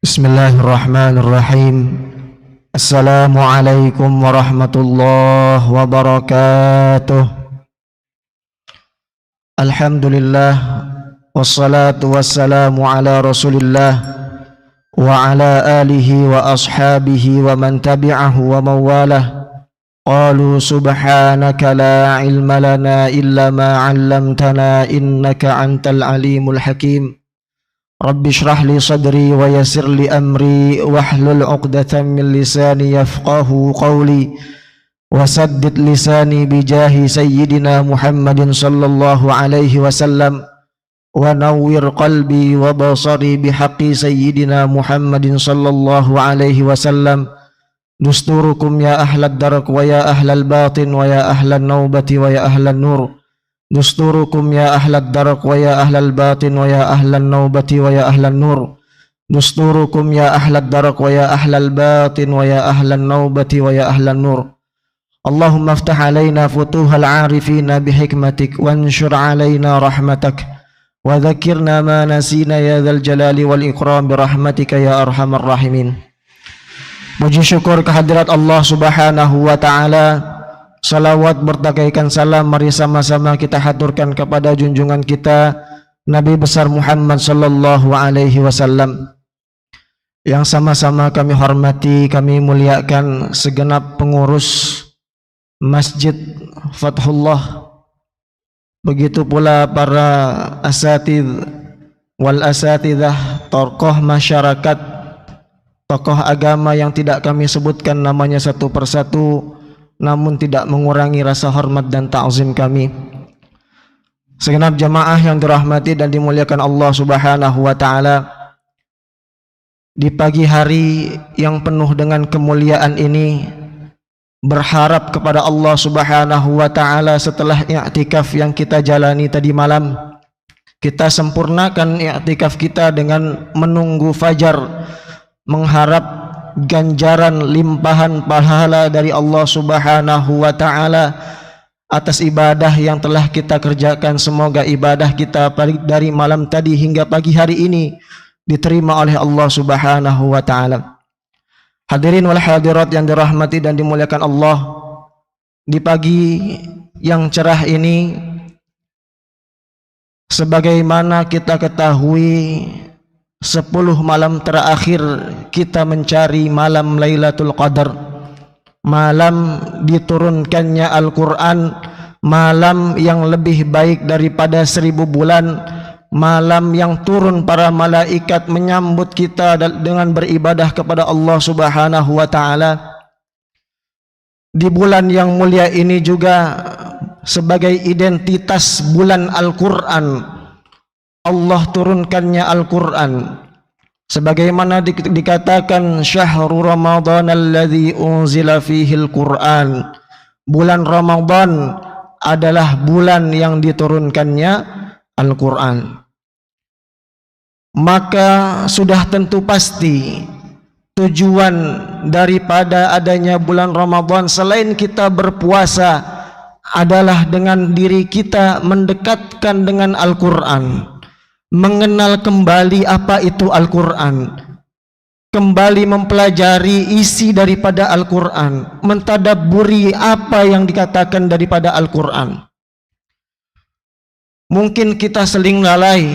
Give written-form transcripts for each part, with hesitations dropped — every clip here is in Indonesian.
Bismillahirrahmanirrahim. Assalamualaikum warahmatullahi wabarakatuh. Alhamdulillah, wassalatu wassalamu ala rasulillah wa ala alihi wa ashabihi wa man tabi'ahu wa mawalah. Qalu subhanaka la ilma lana illa ma 'allamtana innaka antal alimul hakim. Rabbi shrah li sadri wa yassir li amri wahlul 'uqdatam min lisani yafqahu qawli wa saddid lisani bijahi sayyidina Muhammadin sallallahu alaihi wasallam wa nawwir qalbi wa basari bihaqqi sayyidina Muhammadin sallallahu alaihi wasallam. Dusturukum ya ahlad darak wa ya ahlal batin wa ya ahlan naubati wa ya ahlan nur. Dusturukum ya ahlad darak wa ya ahlal batin wa ya ahlan naubati wa ya ahlan nur. Dusturukum ya ahlad darak wa ya ahlal batin wa ya ahlan naubati wa ya ahlan nur. Allahumma aftah alaina futuhal arifina bihikmatik wanshur alaina rahmatak wa dhakirna ma nasina ya dhal jalali wal ikram birahmatika ya arhamar rahimin. Puji syukur kehadirat Allah subhanahu wa ta'ala. Salawat bertakaikan salam mari sama-sama kita haturkan kepada junjungan kita Nabi besar Muhammad sallallahu alaihi wasallam, yang sama-sama kami hormati, kami muliakan segenap pengurus Masjid Fathullah, begitu pula para asatidz wal asatidzah, tokoh masyarakat, tokoh agama yang tidak kami sebutkan namanya satu persatu, namun tidak mengurangi rasa hormat dan ta'zim kami. Segenap jamaah yang dirahmati dan dimuliakan Allah subhanahu wa ta'ala, di pagi hari yang penuh dengan kemuliaan ini, berharap kepada Allah subhanahu wa ta'ala setelah i'tikaf yang kita jalani tadi malam, kita sempurnakan i'tikaf kita dengan menunggu fajar, mengharap ganjaran limpahan pahala dari Allah subhanahu wa ta'ala atas ibadah yang telah kita kerjakan. Semoga ibadah kita dari malam tadi hingga pagi hari ini diterima oleh Allah subhanahu wa ta'ala. Hadirin wal hadirat yang dirahmati dan dimuliakan Allah, di pagi yang cerah ini, sebagaimana kita ketahui, 10 malam terakhir kita mencari malam Lailatul Qadar, malam diturunkannya Al-Quran, malam yang lebih baik daripada 1000 bulan, malam yang turun para malaikat menyambut kita dengan beribadah kepada Allah subhanahu wa ta'ala. Di bulan yang mulia ini juga sebagai identitas bulan Al-Quran, Allah turunkannya Al-Quran, sebagaimana dikatakan syahrul Ramadan alladzi unzila fihil Quran, bulan Ramadan adalah bulan yang diturunkannya Al-Quran. Maka sudah tentu pasti tujuan daripada adanya bulan Ramadan selain kita berpuasa adalah dengan diri kita mendekatkan dengan Al-Quran, mengenal kembali apa itu Al-Quran, kembali mempelajari isi daripada Al-Quran, mentadabburi apa yang dikatakan daripada Al-Quran. Mungkin kita seling lalai,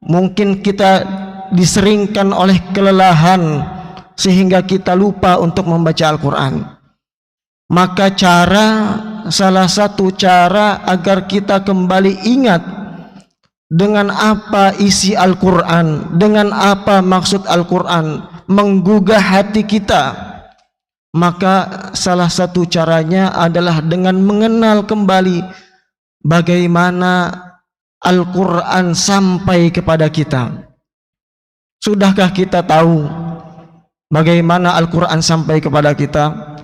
mungkin kita diseringkan oleh kelelahan sehingga kita lupa untuk membaca Al-Quran. Maka salah satu cara agar kita kembali ingat dengan apa isi Al-Quran, dengan apa maksud Al-Quran, menggugah hati kita, maka salah satu caranya adalah dengan mengenal kembali bagaimana Al-Quran sampai kepada kita. Sudahkah kita tahu bagaimana Al-Quran sampai kepada kita?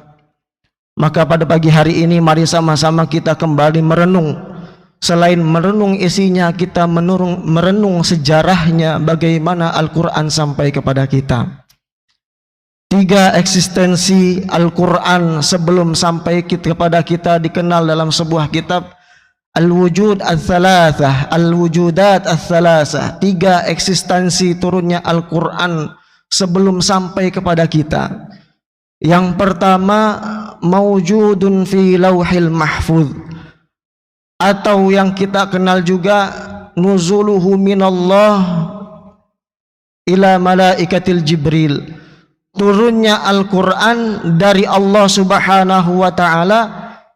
Maka pada pagi hari ini mari sama-sama kita kembali merenung. Selain merenung isinya, kita merenung sejarahnya, bagaimana Al-Quran sampai kepada kita. 3 eksistensi Al-Quran sebelum sampai kepada kita dikenal dalam sebuah kitab, Al-Wujud Al-Thalathah, Al-Wujudat Al-Thalathah, 3 eksistensi turunnya Al-Quran sebelum sampai kepada kita. Yang pertama, maujudun fi lauhil mahfuz, atau yang kita kenal juga nuzuluhu minallah ila malaikatil Jibril, turunnya Al-Quran dari Allah Subhanahu wa ta'ala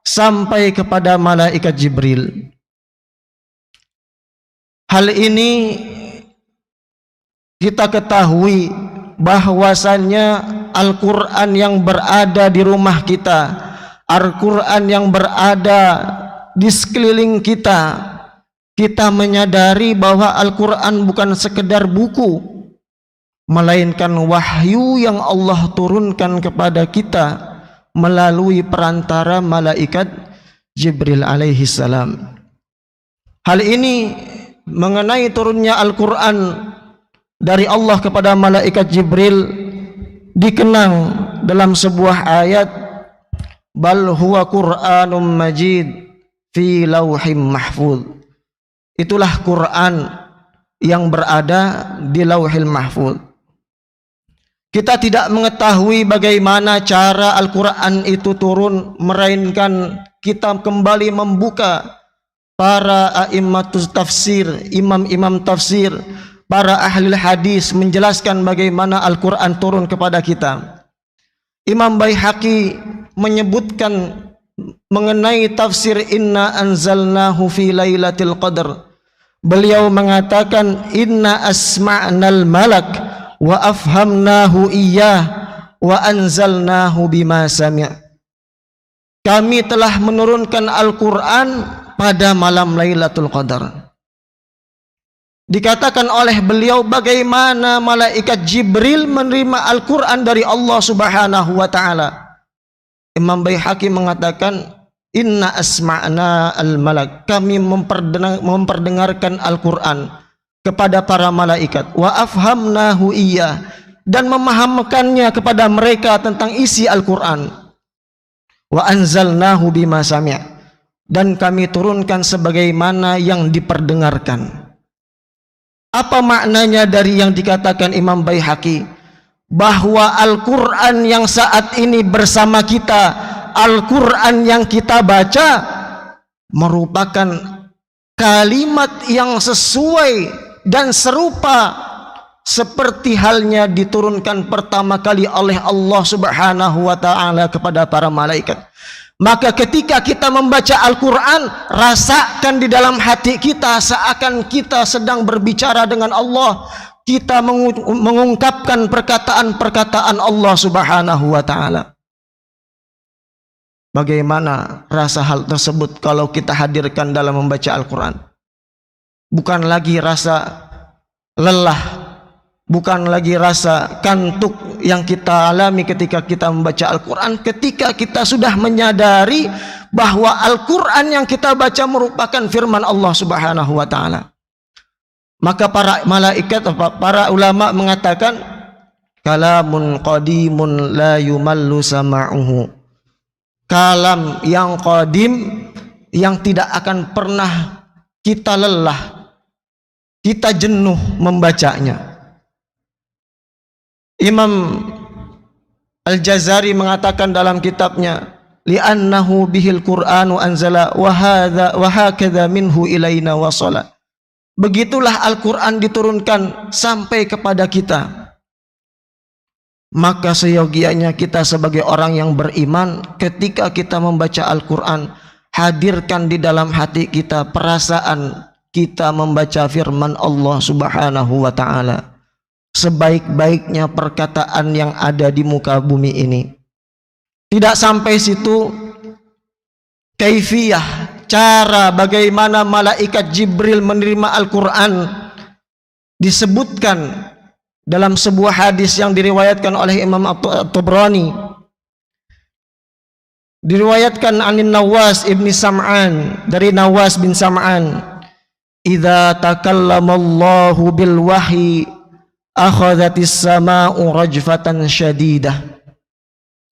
sampai kepada malaikat Jibril. Hal ini kita ketahui bahwasannya Al-Quran yang berada di rumah kita, Al-Quran yang berada di sekeliling kita, kita menyadari bahwa Al-Quran bukan sekedar buku, melainkan wahyu yang Allah turunkan kepada kita melalui perantara malaikat Jibril alaihi salam. Hal ini mengenai turunnya Al-Quran dari Allah kepada malaikat Jibril dikenang dalam sebuah ayat, bal huwa Qur'anum majid fi lauhim mahfuz. Itulah Quran yang berada di lauhil mahfuz. Kita tidak mengetahui bagaimana cara Al-Quran itu turun, melainkan kita kembali membuka para a'immatus tafsir, imam-imam tafsir, para ahli hadis menjelaskan bagaimana Al-Quran turun kepada kita. Imam Baihaqi menyebutkan mengenai tafsir inna anzalnahu fi lailatul qadr. Beliau mengatakan inna asma'nal malak wa afhamnahu iyyah wa anzalnahu bima sami'. Kami telah menurunkan Al-Quran pada malam Lailatul Qadar. Dikatakan oleh beliau bagaimana malaikat Jibril menerima Al-Quran dari Allah Subhanahu wa ta'ala. Imam Baihaqi mengatakan inna asma'na al-malak, kami memperdengarkan Al-Quran kepada para malaikat, wa afhamnahu iyyah, dan memahamkannya kepada mereka tentang isi Al-Quran, wa anzalnahu bima sami', dan kami turunkan sebagaimana yang diperdengarkan. Apa maknanya dari yang dikatakan Imam Baihaqi? Bahwa Al-Quran yang saat ini bersama kita, Al-Quran yang kita baca, merupakan kalimat yang sesuai dan serupa seperti halnya diturunkan pertama kali oleh Allah Subhanahu wa ta'ala kepada para malaikat. Maka ketika kita membaca Al-Quran, rasakan di dalam hati kita seakan kita sedang berbicara dengan Allah. Kita mengungkapkan perkataan-perkataan Allah Subhanahu wa ta'ala. Bagaimana rasa hal tersebut kalau kita hadirkan dalam membaca Al-Quran? Bukan lagi rasa lelah, bukan lagi rasa kantuk yang kita alami ketika kita membaca Al-Quran, ketika kita sudah menyadari bahwa Al-Quran yang kita baca merupakan firman Allah Subhanahu wa ta'ala. Maka para malaikat, para ulama mengatakan kalamun qadimun la yumallu sama'uhu, kalam yang qadim yang tidak akan pernah kita lelah, kita jenuh membacanya. Imam Al-Jazari mengatakan dalam kitabnya li'annahu bihil Qur'anu anzala wa hakadha minhu ilaina wasala. Begitulah Al-Quran diturunkan sampai kepada kita. Maka seyogianya kita sebagai orang yang beriman, ketika kita membaca Al-Quran, hadirkan di dalam hati kita perasaan kita membaca firman Allah Subhanahu wa ta'ala, sebaik-baiknya perkataan yang ada di muka bumi ini. Tidak sampai situ, kaifiyah, cara bagaimana malaikat Jibril menerima Al-Quran disebutkan dalam sebuah hadis yang diriwayatkan oleh Imam At-Tabrani. Diriwayatkan anin Nawas ibni Sam'an, dari Nawas bin Sam'an, idza takallamallahu bil wahyi akhadhatis sama'u rajfatan syadidah.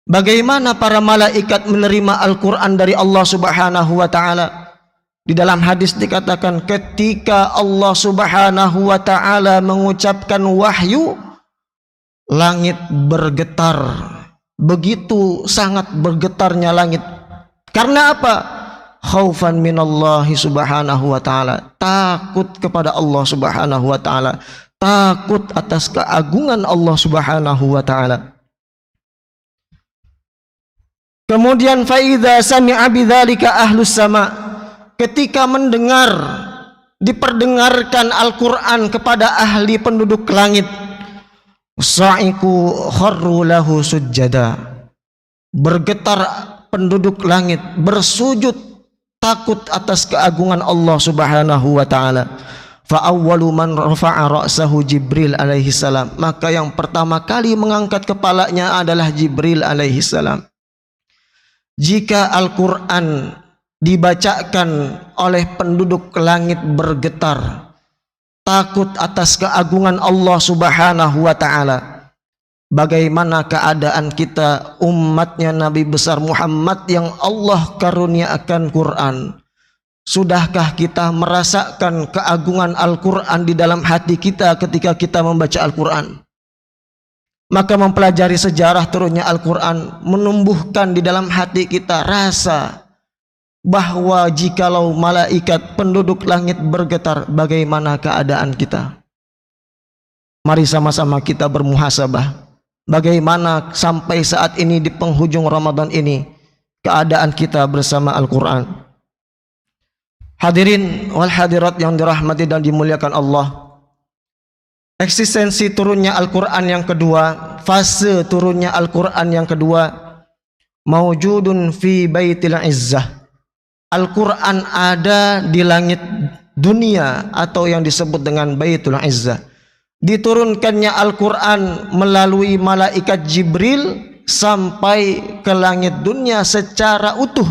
Bagaimana para malaikat menerima Al-Quran dari Allah Subhanahu wa ta'ala? Di dalam hadis dikatakan ketika Allah Subhanahu wa ta'ala mengucapkan wahyu, langit bergetar. Begitu sangat bergetarnya langit. Karena apa? Khaufan minallahi subhanahu wa ta'ala. Takut kepada Allah subhanahu wa ta'ala. Takut atas keagungan Allah subhanahu wa ta'ala. Kemudian faidza sami'a bidzalika ahlus sama. Ketika mendengar, diperdengarkan Al-Quran kepada ahli penduduk langit, sa'iku kharru lahu sujjada. Bergetar penduduk langit, bersujud takut atas keagungan Allah subhanahu wa ta'ala. Fa awwalu man rafa'a ra'sahu Jibril alaihi salam. Maka yang pertama kali mengangkat kepalanya adalah Jibril alaihi salam. Jika Al-Quran dibacakan oleh penduduk langit bergetar, takut atas keagungan Allah subhanahu wa ta'ala, bagaimana keadaan kita umatnya Nabi besar Muhammad yang Allah karuniakan Quran? Sudahkah kita merasakan keagungan Al-Quran di dalam hati kita ketika kita membaca Al-Quran? Maka mempelajari sejarah turunnya Al-Quran menumbuhkan di dalam hati kita rasa bahwa jikalau malaikat penduduk langit bergetar, bagaimana keadaan kita? Mari sama-sama kita bermuhasabah. Bagaimana sampai saat ini di penghujung Ramadan ini keadaan kita bersama Al-Quran? Hadirin wal hadirat yang dirahmati dan dimuliakan Allah. Eksistensi turunnya Al-Quran yang kedua, fase turunnya Al-Quran yang kedua, maujudun fi baitil izzah. Al-Quran ada di langit dunia atau yang disebut dengan Baitul Izzah. Diturunkannya Al-Quran melalui malaikat Jibril sampai ke langit dunia secara utuh.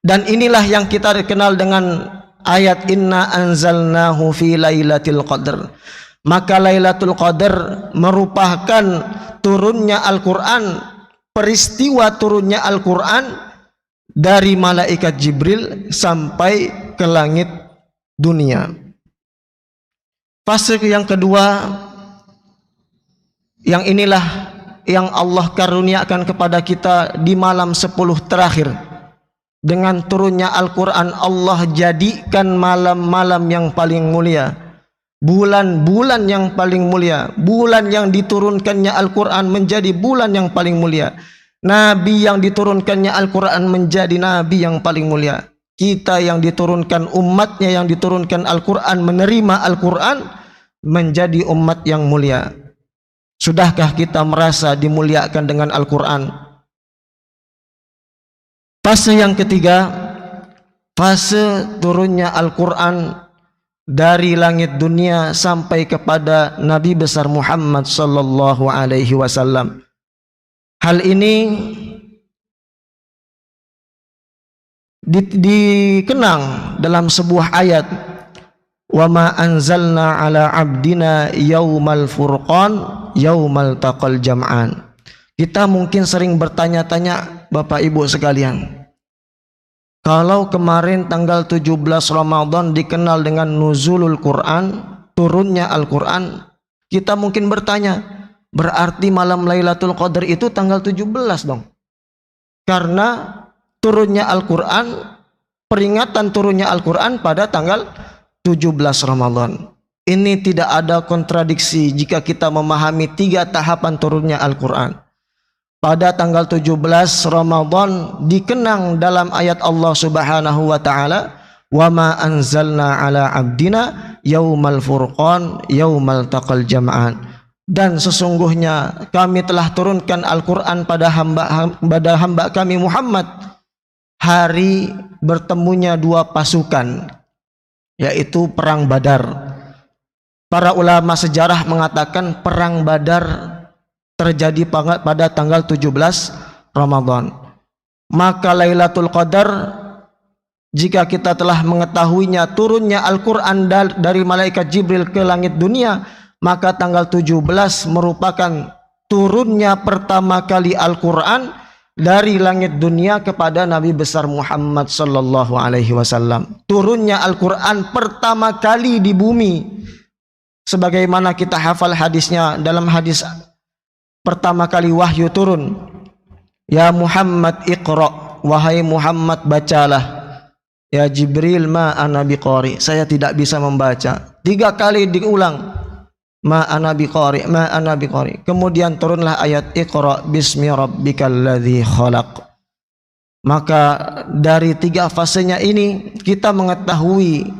Dan inilah yang kita kenal dengan ayat inna anzalnahu fi lailatul qadr. Maka Lailatul Qadar merupakan turunnya Al-Quran, peristiwa turunnya Al-Quran dari malaikat Jibril sampai ke langit dunia. Fase yang kedua, yang inilah yang Allah karuniakan kepada kita di malam 10 terakhir. Dengan turunnya Al-Quran, Allah jadikan malam-malam yang paling mulia, bulan-bulan yang paling mulia, bulan yang diturunkannya Al-Quran menjadi bulan yang paling mulia, Nabi yang diturunkannya Al-Quran menjadi Nabi yang paling mulia. Kita yang diturunkan, umatnya yang diturunkan Al-Quran, menerima Al-Quran, menjadi umat yang mulia. Sudahkah kita merasa dimuliakan dengan Al-Quran? Fase yang ketiga, fase turunnya Al-Quran dari langit dunia sampai kepada Nabi besar Muhammad sallallahu alaihi wasallam. Hal ini dikenang dalam sebuah ayat, wa ma anzalna ala abdina yaumal furqan yaumal taqal jam'an. Kita mungkin sering bertanya-tanya Bapak Ibu sekalian, kalau kemarin tanggal 17 Ramadan dikenal dengan nuzulul Quran, turunnya Al-Quran, kita mungkin bertanya, berarti malam Lailatul Qadar itu tanggal 17 dong. Karena turunnya Al-Quran, peringatan turunnya Al-Quran pada tanggal 17 Ramadan. Ini tidak ada kontradiksi jika kita memahami 3 tahapan turunnya Al-Quran. Pada tanggal 17 Ramadan dikenang dalam ayat Allah Subhanahu wa taala, wa ma anzalna ala abdina yaumal furqan yaumal taqal jam'an. Dan sesungguhnya kami telah turunkan Al-Quran pada hamba kami Muhammad hari bertemunya 2 pasukan, yaitu perang Badar. Para ulama sejarah mengatakan perang Badar terjadi pada tanggal 17 Ramadan. Maka Lailatul Qadar, jika kita telah mengetahuinya turunnya Al-Quran dari malaikat Jibril ke langit dunia, maka tanggal 17 merupakan turunnya pertama kali Al-Quran dari langit dunia kepada Nabi besar Muhammad sallallahu alaihi wasallam. Turunnya Al-Quran pertama kali di bumi sebagaimana kita hafal hadisnya dalam hadis pertama kali wahyu turun, ya Muhammad iqra, wahai Muhammad bacalah. Ya Jibril, ma ana biqari, saya tidak bisa membaca. 3 kali diulang, ma ana biqari, ma ana biqari. Kemudian turunlah ayat iqra bismi rabbikal ladzi khalaq. Maka dari 3 fasenya ini kita mengetahui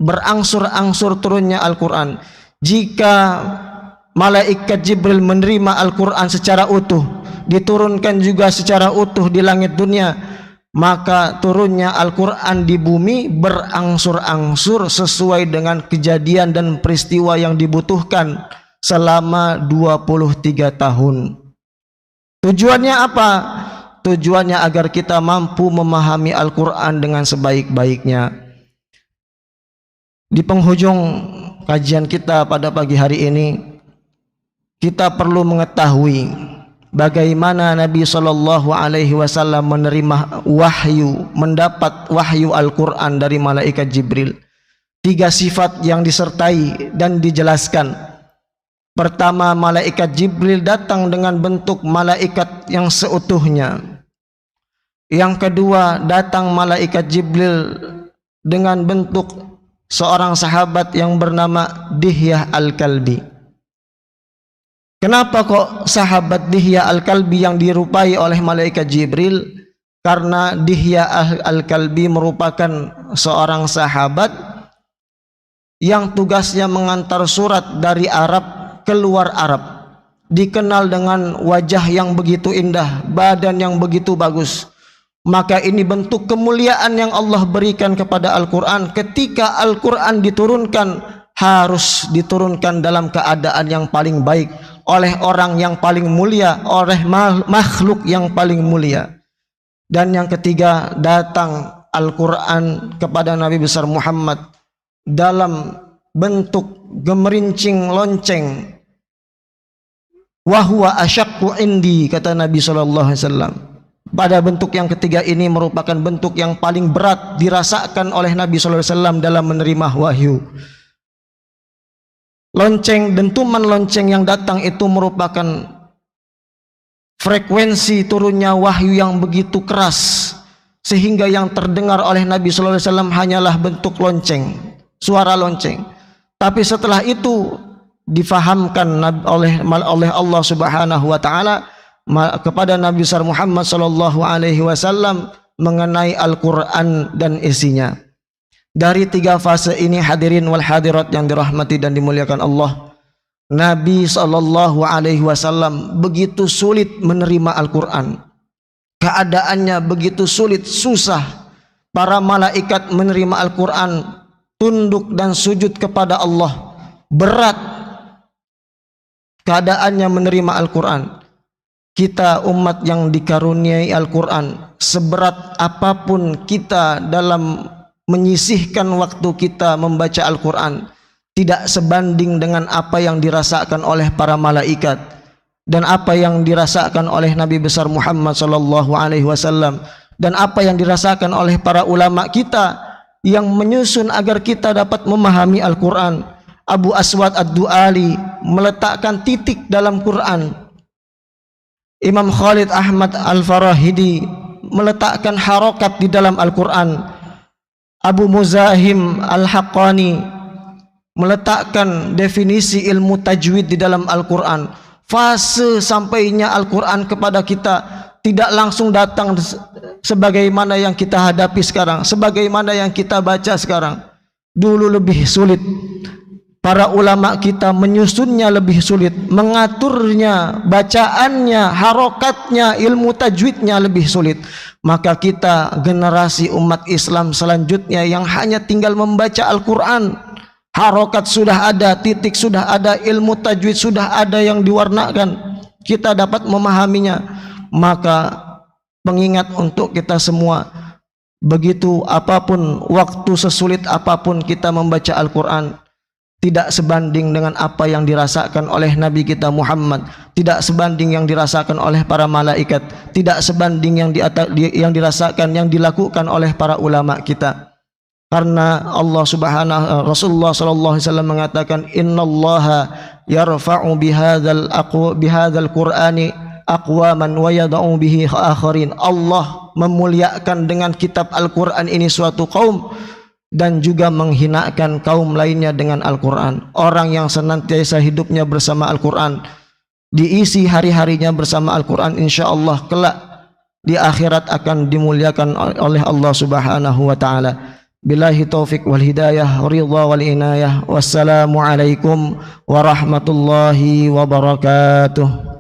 berangsur-angsur turunnya Al-Quran. Jika malaikat Jibril menerima Al-Quran secara utuh, diturunkan juga secara utuh di langit dunia, maka turunnya Al-Quran di bumi berangsur-angsur sesuai dengan kejadian dan peristiwa yang dibutuhkan selama 23 tahun. Tujuannya apa? Tujuannya agar kita mampu memahami Al-Quran dengan sebaik-baiknya. Di penghujung kajian kita pada pagi hari ini, kita perlu mengetahui bagaimana Nabi SAW menerima wahyu, mendapat wahyu Al-Quran dari malaikat Jibril. 3 sifat yang disertai dan dijelaskan. Pertama, malaikat Jibril datang dengan bentuk malaikat yang seutuhnya. Yang kedua, datang malaikat Jibril dengan bentuk seorang sahabat yang bernama Dihyah Al-Kalbi. Kenapa kok sahabat Dihyah Al-Kalbi yang dirupai oleh malaikat Jibril? Karena Dihyah Al-Kalbi merupakan seorang sahabat yang tugasnya mengantar surat dari Arab keluar Arab. Dikenal dengan wajah yang begitu indah, badan yang begitu bagus. Maka ini bentuk kemuliaan yang Allah berikan kepada Al-Quran. Ketika Al-Quran diturunkan, harus diturunkan dalam keadaan yang paling baik, oleh orang yang paling mulia, oleh makhluk yang paling mulia. Dan yang ketiga, datang Al-Quran kepada Nabi besar Muhammad dalam bentuk gemerincing lonceng. Wahuwa asyaqqu indi, kata Nabi SAW. Pada bentuk yang ketiga ini merupakan bentuk yang paling berat dirasakan oleh Nabi SAW dalam menerima wahyu. Lonceng, dentuman lonceng yang datang itu merupakan frekuensi turunnya wahyu yang begitu keras, sehingga yang terdengar oleh Nabi SAW hanyalah bentuk lonceng, suara lonceng. Tapi setelah itu difahamkan oleh Allah Subhanahu wa Ta'ala kepada Nabi besar Muhammad SAW mengenai Al-Quran dan isinya. Dari 3 fase ini, hadirin wal hadirat yang dirahmati dan dimuliakan Allah, Nabi SAW begitu sulit menerima Al-Quran. Keadaannya begitu sulit, susah. Para malaikat menerima Al-Quran, tunduk dan sujud kepada Allah. Berat keadaannya menerima Al-Quran. Kita umat yang dikaruniai Al-Quran, seberat apapun kita dalam menyisihkan waktu kita membaca Al-Quran, tidak sebanding dengan apa yang dirasakan oleh para malaikat dan apa yang dirasakan oleh Nabi besar Muhammad SAW, dan apa yang dirasakan oleh para ulama kita yang menyusun agar kita dapat memahami Al-Quran. Abu Aswad Ad-Du'ali meletakkan titik dalam Quran. Imam Khalid Ahmad Al-Farahidi meletakkan harokat di dalam Al-Quran. Abu Muzahim Al-Haqqani meletakkan definisi ilmu tajwid di dalam Al-Quran. Fase sampainya Al-Quran kepada kita tidak langsung datang sebagaimana yang kita hadapi sekarang, sebagaimana yang kita baca sekarang. Dulu lebih sulit. Para ulama kita menyusunnya lebih sulit, mengaturnya, bacaannya, harokatnya, ilmu tajwidnya lebih sulit. Maka kita generasi umat Islam selanjutnya yang hanya tinggal membaca Al-Quran, harokat sudah ada, titik sudah ada, ilmu tajwid sudah ada yang diwarnakan, kita dapat memahaminya. Maka pengingat untuk kita semua, begitu apapun, waktu sesulit apapun kita membaca Al-Quran, tidak sebanding dengan apa yang dirasakan oleh Nabi kita Muhammad, tidak sebanding yang dirasakan oleh para malaikat, tidak sebanding yang dirasakan, yang dilakukan oleh para ulama kita. Karena Rasulullah sallallahu alaihi wasallam mengatakan, innallaha yarfa'u bihadzal qur'ani aqwaman wa yad'u bihi akharin. Allah memuliakan dengan kitab Al-Qur'an ini suatu kaum dan juga menghinakan kaum lainnya dengan Al-Qur'an. Orang yang senantiasa hidupnya bersama Al-Qur'an, diisi hari-harinya bersama Al-Qur'an, insyaallah kelak di akhirat akan dimuliakan oleh Allah Subhanahu wa taala. Billahi taufik wal hidayah, ridha wal inayah. Wassalamu alaikum warahmatullahi wabarakatuh.